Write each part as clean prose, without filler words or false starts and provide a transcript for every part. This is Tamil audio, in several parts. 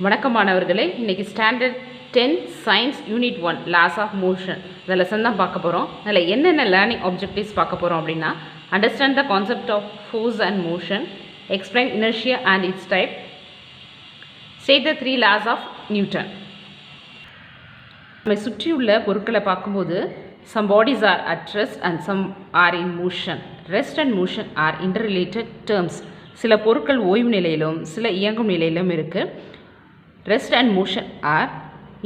வணக்கம் மாணவர்களே, இன்னைக்கு standard 10 science unit 1 laws of motion இந்த லெசன் தான் பார்க்க போகிறோம். அதில் என்னென்ன லேர்னிங் ஆப்ஜெக்டிவ்ஸ் பார்க்க போகிறோம் அப்படின்னா, understand the concept of force and motion, explain inertia and its type, state the 3 laws of Newton. நம்மை சுற்றியுள்ள பொருட்களை பார்க்கும்போது some bodies are at rest and some are in motion. Rest and motion are interrelated terms. சில பொருட்கள் ஓய்வு நிலையிலும் சில இயங்கும் நிலையிலும் இருக்குது. Rest and motion R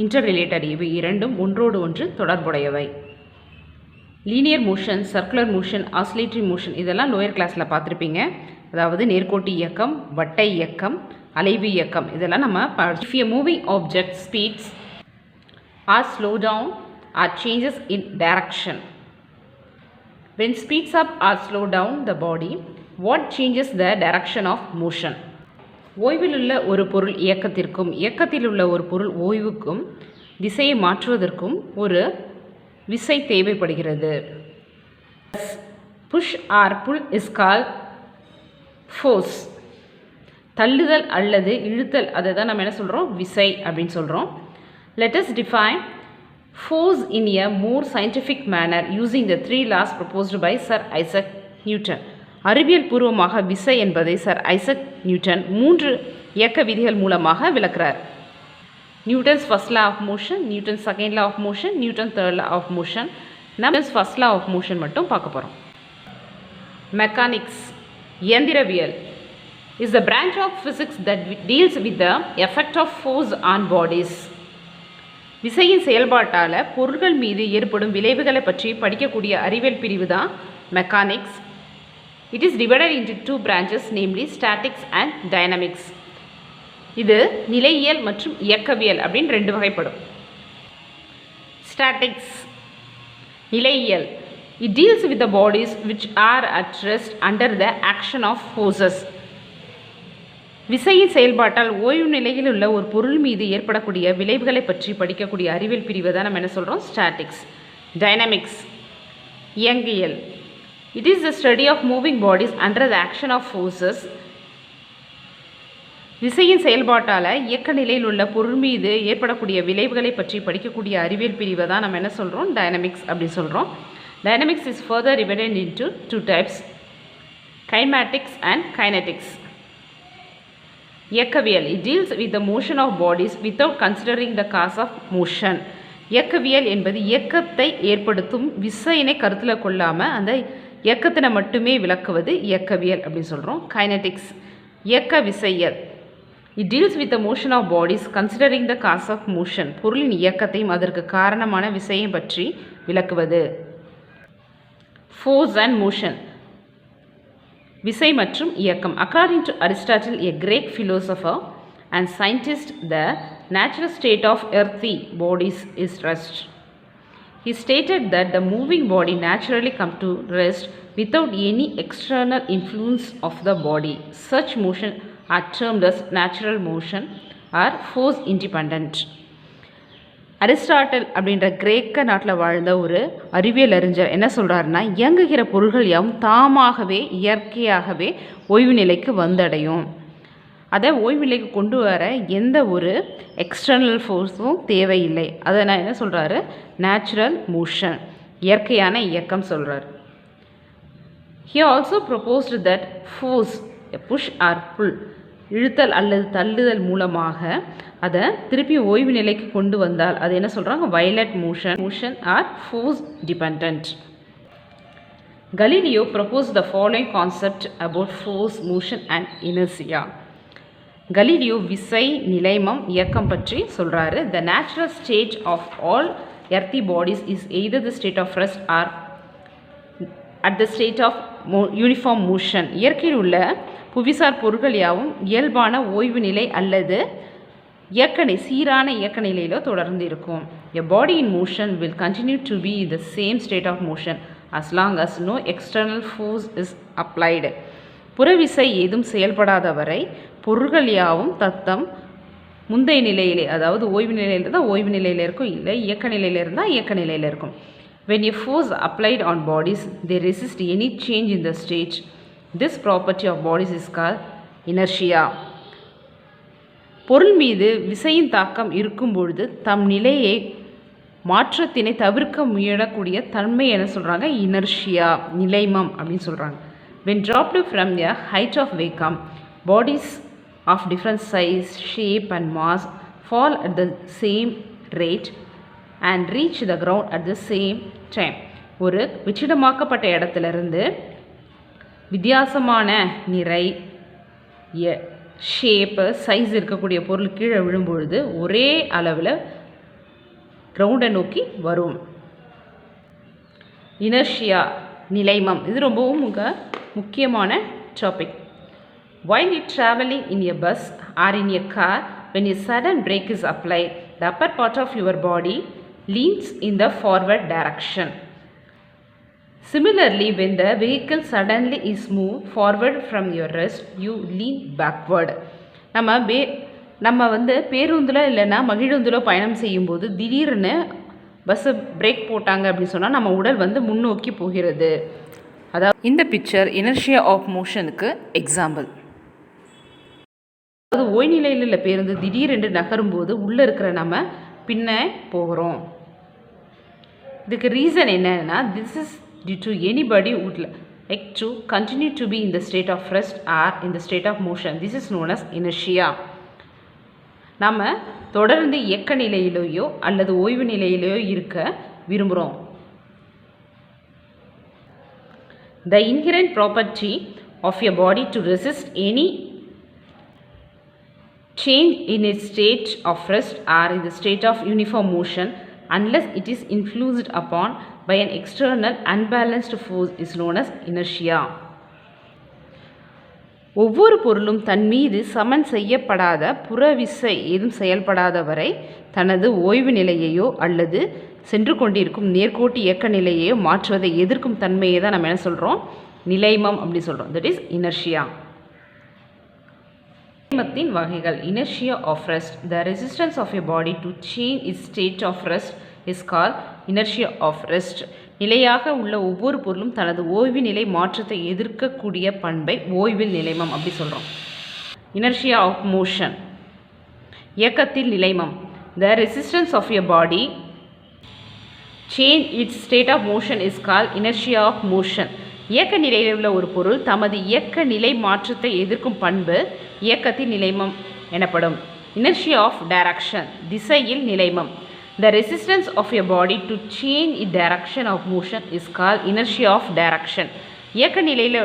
interrelated. இவை இரண்டும் ஒன்றோடு ஒன்று தொடர்புடையவை. Linear motion, circular motion, oscillatory motion இதெல்லாம் லோயர் கிளாஸில் பார்த்துருப்பீங்க. அதாவது நேர்கோட்டு இயக்கம், வட்டை இயக்கம், அலைவு இயக்கம் இதெல்லாம் நம்ம if a moving object speeds or slow down or changes in direction. when speeds up or slow down the body, what changes the direction of motion? ஓய்வில் உள்ள ஒரு பொருள் இயக்கத்திற்கும் இயக்கத்தில் உள்ள ஒரு பொருள் ஓய்வுக்கும் திசையை மாற்றுவதற்கும் ஒரு விசை தேவைப்படுகிறது. Push or pull is call force. தள்ளுதல் அல்லது இழுத்தல் அதை தான் நம்ம என்ன சொல்கிறோம், விசை அப்படின்னு சொல்கிறோம். Let us define force in a more scientific manner using the 3 laws proposed by Sir Isaac Newton. அறிவியல் பூர்வமாக விசை என்பதை சர் ஐசக் நியூட்டன் 3 இயக்க விதிகள் மூலமாக விளக்குறார். Newton's first law of motion, Newton's second law of motion, Newton third law of motion. நம்ம ஃபர்ஸ்ட் லா ஆஃப் மோஷன் மட்டும் பார்க்க போகிறோம். மெக்கானிக்ஸ், இயந்திரவியல் is the branch of physics that deals with the effect of force on bodies. விசையின் செயல்பாட்டால் பொருள்கள் மீது ஏற்படும் விளைவுகளை பற்றி படிக்கக்கூடிய அறிவியல் பிரிவு தான் mechanics. It is divided into 2 branches, namely statics and dynamics. இது நிலையியல் மற்றும் இயக்கவியல் அப்படின்னு 2 வகைப்படும். Statics நிலையியல். It deals with the bodies which are at rest under the action of forces. விசையின் செயல்பாட்டால் ஓய்வு நிலையில் உள்ள ஒரு பொருள் மீது ஏற்படக்கூடிய விளைவுகளை பற்றி படிக்கக்கூடிய அறிவியல் பிரிவை தான் நம்ம என்ன சொல்கிறோம், ஸ்டாட்டிக்ஸ். டைனமிக்ஸ் இயங்கியல். It is the study of moving bodies under the action of forces. விசையின் செயல்பாட்டால் இயக்க நிலையில் உள்ள பொருள் மீது ஏற்படக்கூடிய விளைவுகளை பற்றி படிக்கக்கூடிய அறிவியல் பிரிவை தான் நம்ம என்ன சொல்கிறோம், டைனமிக்ஸ் அப்படின்னு சொல்கிறோம். Dynamics is further divided into 2 types, kinematics and kinetics. இயக்கவியல். It deals with the motion of bodies without considering the cause of motion. இயக்கவியல் என்பது இயக்கத்தை ஏற்படுத்தும் விசையினை கருத்தில் கொள்ளாமல் அந்த இயக்கத்தினை மட்டுமே விளக்குவது இயக்கவியல் அப்படின்னு சொல்கிறோம். கைனடிக்ஸ் இயக்க விசையல். It deals with the motion of bodies considering the cause of motion. பொருளின் இயக்கத்தையும் அதற்கு காரணமான விசையை பற்றி விளக்குவது. Force and motion விசை மற்றும் இயக்கம். According to Aristotle, a Greek philosopher and scientist, the natural state of earthy bodies is rest. He stated that the moving body naturally comes to rest without any external influence of the body. Such motion are termed as natural motion or force independent. Aristotle அப்படின்ற கிரேக்க நாட்டில் வாழ்ந்த ஒரு அறிவியல் அறிஞர் என்ன சொல்கிறாருன்னா, இயங்குகிற பொருள்கள் யாவும் தாமாகவே இயற்கையாகவே ஓய்வு நிலைக்கு வந்தடையும். அதை ஓய்வு நிலைக்கு கொண்டு வர எந்த ஒரு எக்ஸ்டர்னல் ஃபோர்ஸும் தேவையில்லை. அதை நான் என்ன சொல்கிறாரு, நேச்சுரல் மோஷன் இயற்கையான இயக்கம் சொல்கிறார். He also proposed that force, a push or pull, இழுத்தல் அல்லது தள்ளுதல் மூலமாக அதை திருப்பி ஓய்வு நிலைக்கு கொண்டு வந்தால் அது என்ன சொல்கிறாங்க, violet motion R force dependent. Galileo proposed the following concept about force, motion and inertia. Galileo விசை, நிலைமம், இயக்கம் பற்றி சொல்கிறாரு. The natural state of all earthy bodies is either the state of rest or at the state of uniform motion. இயற்கையில் உள்ள புவிசார் பொருட்கள் யாவும் இயல்பான ஓய்வு நிலை அல்லது சீரான இயக்க நிலையிலோ தொடர்ந்து இருக்கும். A body in motion will continue to be in the same state of motion as long as no external force is applied. புறவிசை ஏதும் செயல்படாத வரை பொருள்கள் யாவும் தத்தம் முந்தைய நிலையிலே, அதாவது ஓய்வு நிலையில் இருந்தால் ஓய்வு நிலையில் இருக்கும், இல்லை இயக்க நிலையில் இருந்தால் இயக்க நிலையில் இருக்கும். When a force applied on bodies, they resist any change in the state. This property of bodies is called inertia. பொருள் மீது விசையின் தாக்கம் இருக்கும் பொழுது தம் நிலையை மாற்றத்தினை தவிர்க்க முயலக்கூடிய தன்மை என்ன சொல்கிறாங்க? இனர்ஷியா, நிலைமம் அப்படின்னு சொல்கிறாங்க. when dropped from a height of vacuum, bodies of different size, shape and mass fall at the same rate and reach the ground at the same time. ஒரு விச்சிடமாக்கப்பட்ட இடத்திலிருந்து வித்தியாசமான நிறை, ஷேப்பு, சைஸ் இருக்கக்கூடிய பொருள் கீழே விழும்பொழுது ஒரே அளவில் கிரவுண்டை நோக்கி வரும். இனர்ஷியா, நிலைமம், இது ரொம்பவும் முக்கியமான topic. While you traveling in a bus or in a car, when a sudden brake is applied, the upper part of your body leans in the forward direction. Similarly, when the vehicle suddenly is moved forward from your rest, you lean backward. நம்ம பேருந்தில் இல்லைன்னா மகிழுந்தில் பயணம் செய்யும்போது திடீர்னு பஸ்ஸு பிரேக் போட்டாங்க அப்படின்னு சொன்னால் நம்ம உடல் முன்னோக்கி போகிறது. அதாவது இந்த பிக்சர் இனர்ஷியா ஆஃப் மோஷனுக்கு எக்ஸாம்பிள். அதாவது ஓய்நிலையில் உள்ள பேருந்து திடீரென்று நகரும்போது உள்ளே இருக்கிற நம்ம பின்ன போகிறோம். இதுக்கு ரீசன் என்னன்னா, this is due to anybody would like to continue to be in the state of rest or in the state of motion. This is known as inertia. நம்ம தொடர்ந்து இயக்க நிலையிலேயோ அல்லது ஓய்வு நிலையிலேயோ இருக்க விரும்புகிறோம். The inherent property of your body to resist any change in its state of rest or in the state of uniform motion unless it is influenced upon by an external unbalanced force is known as inertia. ஒவ்வொரு பொருளும் தன் மீது சமன் செய்யப்படாத புறவிசை ஏதும் செயல்படாத வரை தனது ஓய்வு நிலையையோ அல்லது சென்று கொண்டிருக்கும் நேர்கோட்டு இயக்க நிலையையோ மாற்றுவதை எதிர்க்கும் தன்மையை தான் நம்ம என்ன சொல்கிறோம்? நிலைமம் அப்படி சொல்கிறோம். That is inertia. நிலைமத்தின் வகைகள். Inertia of rest. The resistance of a body to change its state of rest is call inertia of rest. நிலையாக உள்ள ஒவ்வொரு பொருளும் தனது ஓய்வு நிலை மாற்றத்தை எதிர்க்கக்கூடிய பண்பை ஓய்வில் நிலைமம் அப்படி சொல்கிறோம். Inertia of motion. இயக்கத்தில் நிலைமம். The resistance of a body change its state of motion is call inertia of motion. இயக்க நிலையில் உள்ள ஒரு பொருள் தமது இயக்க நிலை மாற்றத்தை எதிர்க்கும் பண்பு இயக்கத்தின் நிலைமம் எனப்படும். Inertia of direction. திசையில் நிலைமம். The resistance of a body to change its direction of motion is called inertia of direction. இயக்க நிலையில்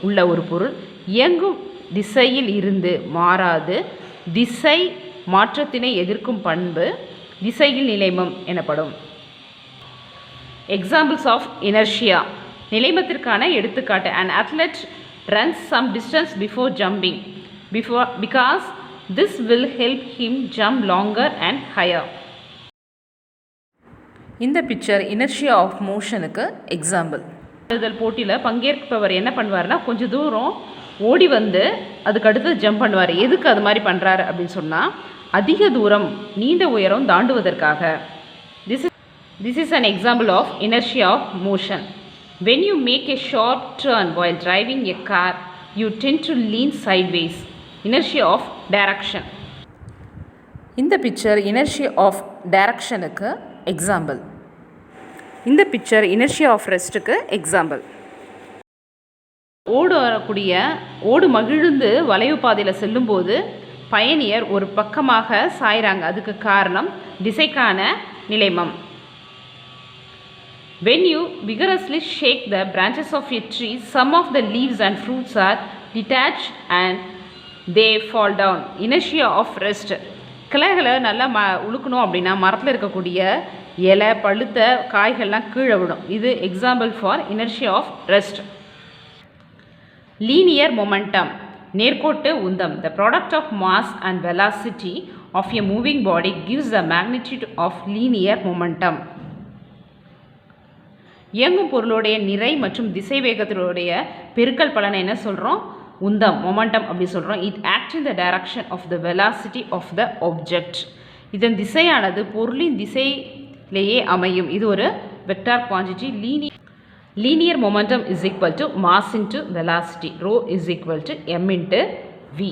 உள்ள ஒரு பொருள் இயங்கும் திசையில் இருந்து மாறாது திசை மாற்றத்தினை எதிர்க்கும் பண்பு திசையில் நிலைமம் எனப்படும். Examples of inertia. நிலைமத்திற்கான எடுத்துக்காட்டு. An athlete runs some distance before jumping because this will help him jump longer and higher. இந்த பிக்சர் இனர்ஷியா ஆஃப் மோஷனுக்கு எக்ஸாம்பிள். எழுதல் போட்டியில் பங்கேற்பவர் என்ன பண்ணுவார்னா, கொஞ்சம் தூரம் ஓடி அதுக்கு அடுத்து ஜம்ப் பண்ணுவார். எதுக்கு அது மாதிரி பண்ணுறாரு அப்படின்னு சொன்னால், அதிக தூரம் நீண்ட உயரம் தாண்டுவதற்காக. This is an example of inertia of motion. When you make a short turn while driving a car, you tend to lean sideways. Inertia of direction. இந்த பிக்சர் இனர்ஷியா ஆஃப் டைரக்ஷனுக்கு எக்ஸாம்பிள். இந்த பிக்சர் இனர்ஷியா ஆஃப் ரெஸ்ட்டுக்கு எக்ஸாம்பிள். ஓடு மகிழ்ந்து வளைவு பாதையில் செல்லும்போது பயணியர் ஒரு பக்கமாக சாய்கிறாங்க. அதுக்கு காரணம் திசைக்கான நிலைமம். When you vigorously shake the branches of a tree, some of the leaves and fruits are detached and they fall down. Inertia of rest. கிளைகளை நல்லா உழுக்கணும் அப்படின்னா மரத்தில் இருக்கக்கூடிய இலை பழுத்த காய்கள்லாம் கீழே விடும். இது example for inertia of rest. Linear momentum. நேர்கோட்டு உந்தம். The product of mass and velocity of a moving body gives the magnitude of linear momentum. இயங்கும் பொருளுடைய நிறை மற்றும் திசை வேகத்தினுடைய பெருக்கல் பலனை என்ன சொல்கிறோம்? உந்தம், மொமெண்டம் அப்படி சொல்கிறோம். It act in the direction of the velocity of the object. இதன் திசையானது பொருளின் திசையிலேயே அமையும். இது ஒரு vector quantity. Linear momentum is equal to mass into velocity. Rho is equal to m into v.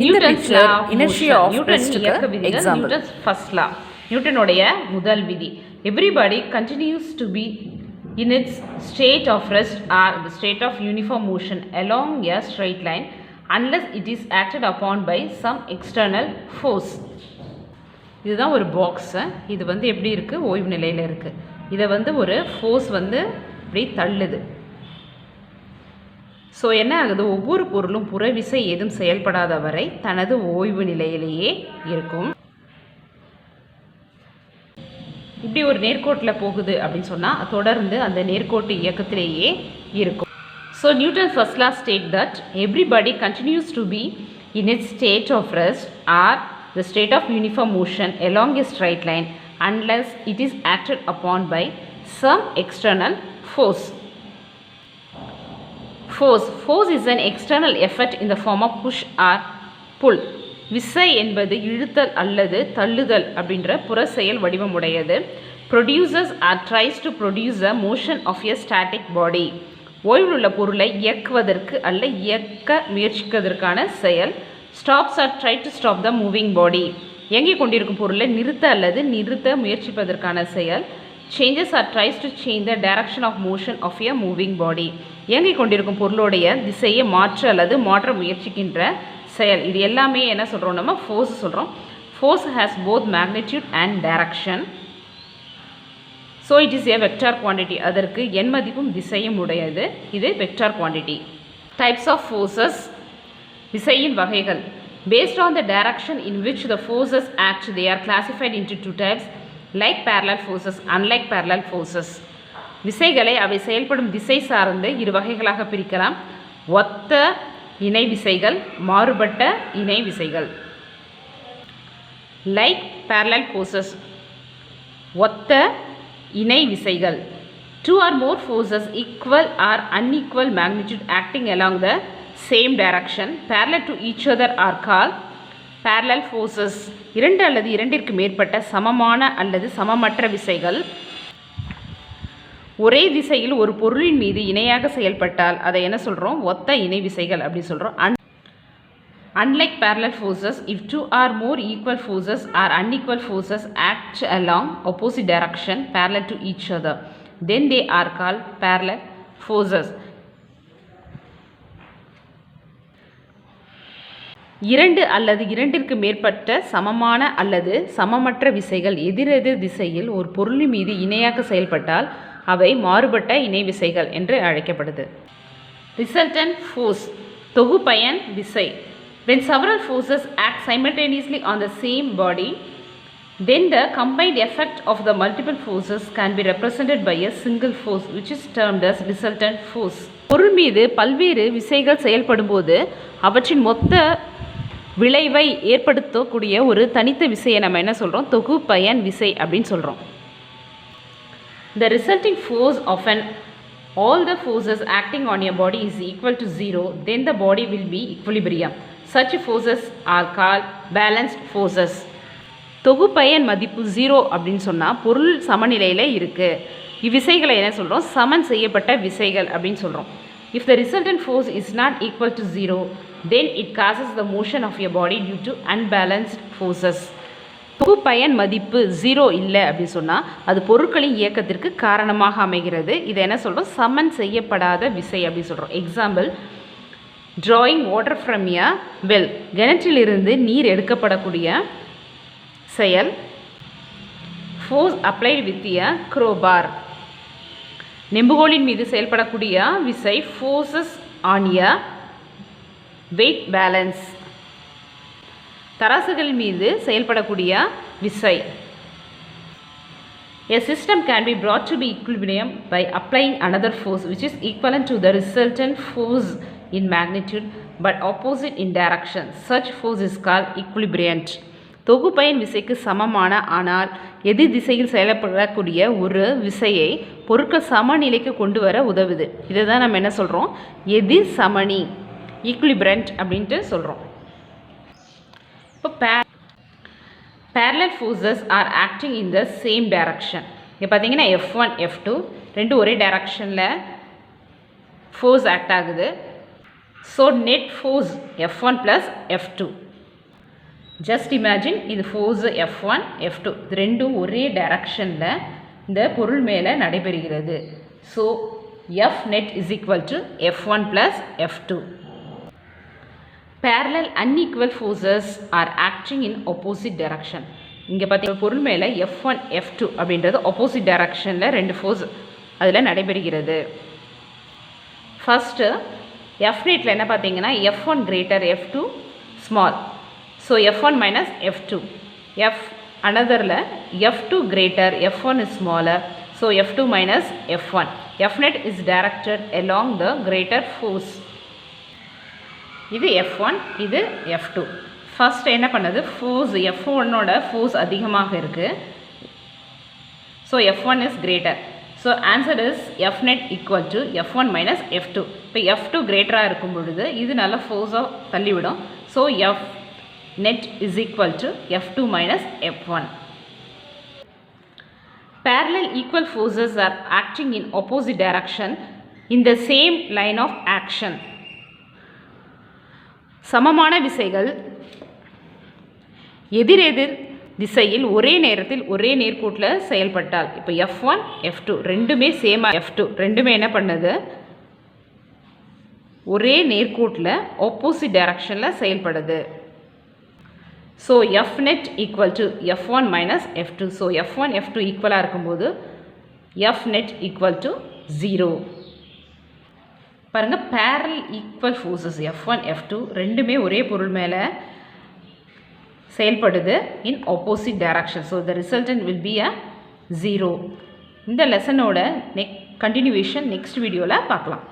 இந்த picture inertia of rest example. Newton's first law. நியூட்டனுடைய முதல் விதி. Everybody continues to be in its state of rest or the state of uniform motion along a straight line unless it is acted upon by some external force. இதுதான் ஒரு பாக்ஸ். இது வந்து எப்படி இருக்குது, ஓய்வு நிலையில் இருக்குது. இதை வந்து ஒரு ஃபோர்ஸ் வந்து இப்படி தள்ளுது. ஸோ என்ன ஆகுது, ஒவ்வொரு பொருளும் புறவிசை எதுவும் செயல்படாத வரை தனது ஓய்வு நிலையிலேயே இருக்கும். இப்படி ஒரு நேர்கோட்டில் போகுது அப்படின்னு சொன்னால் தொடர்ந்து அந்த நேர்கோட்டு இயக்கத்திலேயே இருக்கும். So Newton first law state that everybody continues to be in its state of rest or the state of uniform motion along a straight line unless it is acted upon by some external force. Force is an external effect in the form of push or pull. விசை என்பது இழுத்தல் அல்லது தள்ளுதல் அப்படின்ற புற செயல் வடிவமுடையது. Producers or tries to produce a motion of a static body. ஓய்வில் உள்ள பொருளை இயக்குவதற்கு அல்ல இயக்க முயற்சிப்பதற்கான செயல். Stops or try to stop the moving body. இயங்கிக் கொண்டிருக்கும் பொருளை நிறுத்த அல்லது நிறுத்த முயற்சிப்பதற்கான செயல். Changes or tries to change the direction of motion of a moving body. இயங்கிக் கொண்டிருக்கும் பொருளுடைய திசையை மாற்ற அல்லது மாற்ற முயற்சிக்கின்ற செயல். இது எல்லாமே என்ன சொல்கிறோம், நம்ம ஃபோர்ஸ் சொல்கிறோம். Force has both magnitude and direction. So it is a vector quantity. அதற்கு எண் மதிப்பும் திசையும் உடையது. இது vector quantity. Types of forces, விசையின் வகைகள். Based on the direction in which the forces act they are classified into two types, like parallel forces, unlike parallel forces. விசைகளை அவை செயல்படும் திசை சார்ந்து இரு வகைகளாக பிரிக்கலாம். ஒத்த இணை விசைகள், மாறுபட்ட இணை விசைகள். லைக் பேரலல் ஃபோர்ஸஸ், ஒத்த இணை விசைகள். Two or more forces equal or unequal magnitude acting along the same direction parallel to each other are called parallel forces. இரண்டு அல்லது இரண்டிற்கு மேற்பட்ட சமமான அல்லது சமமற்ற விசைகள் ஒரே திசையில் ஒரு பொருளின் மீது இணையாக செயல்பட்டால் அதை என்ன சொல்கிறோம், ஒத்த இணை விசைகள் அப்படி சொல்கிறோம். Unlike parallel forces, if two or more equal forces or unequal forces act along opposite direction parallel to each other, then they are called parallel forces. இரண்டு அல்லது இரண்டிற்கு மேற்பட்ட சமமான அல்லது சமமற்ற விசைகள் எதிரெதிர் திசையில் ஒரு பொருளின் மீது இணையாக செயல்பட்டால் அவை மாறுபட்ட இணை விசைகள் என்று அழைக்கப்படுது. ரிசல்டன்ட் ஃபோர்ஸ், தொகுபயன் விசை. When several forces act simultaneously on the same body, then the combined effect of the multiple forces can be represented by a single force which is termed as resultant force. பொருள் மீது பல்வேறு விசைகள் செயல்படும் போது அவற்றின் மொத்த விளைவை ஏற்படுத்தக்கூடிய ஒரு தனித்த விசையை நம்ம என்ன சொல்கிறோம், தொகுபயன் விசை அப்படின்னு சொல்கிறோம். The resulting force of all the forces acting on a body is equal to 0, then the body will be equilibrium. Such forces are called balanced forces. தொகுபயன் மதிப்பு 0 அப்படின்னு சொன்னால் பொருள் சமநிலையில் இருக்குது. இவ்விசைகளை என்ன சொல்கிறோம், சமன் செய்யப்பட்ட விசைகள் அப்படின்னு சொல்கிறோம். If the resultant force is not equal to 0, then it causes the motion of your body due to unbalanced forces. தொகுபயன் மதிப்பு 0 இல்லை அப்படின்னு சொன்னால் அது பொருட்களின் இயக்கத்திற்கு காரணமாக அமைகிறது. இதை என்ன சொல்கிறோம், சமன் செய்யப்படாத விசை அப்படின்னு சொல்கிறோம். Example, drawing water from a well, கிணற்றிலிருந்து நீர் எடுக்கப்படக்கூடிய செயல். force applied with a crowbar, நெம்புகோலின் மீது செயல்படக்கூடிய விசை. forces on a weight balance, தராசுகள் மீது செயல்படக்கூடிய விசை. A system can be brought to be equilibrium by applying another force which is equivalent to the resultant force in magnitude but opposite in direction. Such force is called equilibriant. தொகுபயன் விசைக்கு சமமான ஆனால் எதிர் திசையில் செயல்படக்கூடிய ஒரு விசையை பொருட்கள் சமநிலைக்கு கொண்டு வர உதவுது. இதை தான் நம்ம என்ன சொல்கிறோம், எதிர் சமனி, ஈக்குலிபிரண்ட் அப்படின்ட்டு சொல்கிறோம். இப்போ parallel forces are acting in the same direction. இங்கே பார்த்தீங்கன்னா F1 F2 ரெண்டு ஒரே டைரக்ஷனில் ஃபோர்ஸ் ஆக்ட் ஆகுது. So net force F1 + F2. Just imagine இது ஃபோர்ஸ் F1 F2 இது ரெண்டும் ஒரே டைரக்ஷனில் இந்த பொருள் மேலே நடைபெறுகிறது. So F net is equal to F1 plus F2. Parallel unequal forces are acting in opposite direction. இங்கே பார்த்தீங்கன்னா பொருள் மேலே F1 F2 அப்படின்றது opposite directionல ரெண்டு ஃபோர்ஸ் அதில் நடைபெறுகிறது. ஃபஸ்ட்டு F netல என்ன பார்த்தீங்கன்னா F1 greater F2 small. So F1 minus F2. Anotherல F2 greater F1 is smaller. So F2 minus F1. F net is directed along the greater force. இது F1 இது F2. ஃபர்ஸ்ட் என்ன பண்ணுது ஃபோர்ஸ் F1ஓட ஃபோர்ஸ் அதிகமாக இருக்குது. So F1 is greater. So answer is F net equal to F1 minus F2. இப்போ F2 greater இருக்கும் பொழுது இது நல்ல ஃபோர்ஸாக தள்ளிவிடும். So F net is equal to F2 minus F1. Parallel equal forces are acting in opposite direction in the same line of action. சமமான விசைகள் எதிரெதிர் திசையில் ஒரே நேரத்தில் ஒரே நேர்கோட்டில் செயல்பட்டால் இப்போ F1 F2 ரெண்டுமே சேமாக F2 ரெண்டுமே என்ன பண்ணுது ஒரே நேர்கோட்டில் ஆப்போசிட் டைரக்ஷனில் செயல்படுது. So F net equal to F1 minus F2. So F1 F2 ஈக்குவலாக இருக்கும்போது F net equal to 0. பாருங்கள் parallel equal forces F1 F2 ரெண்டுமே ஒரே பொருள் மேலே செயல்படுது in opposite direction. So the resultant will be a 0. இந்த லெசனோட கண்டினியூவேஷன் நெக்ஸ்ட் வீடியோவில் பார்க்கலாம்.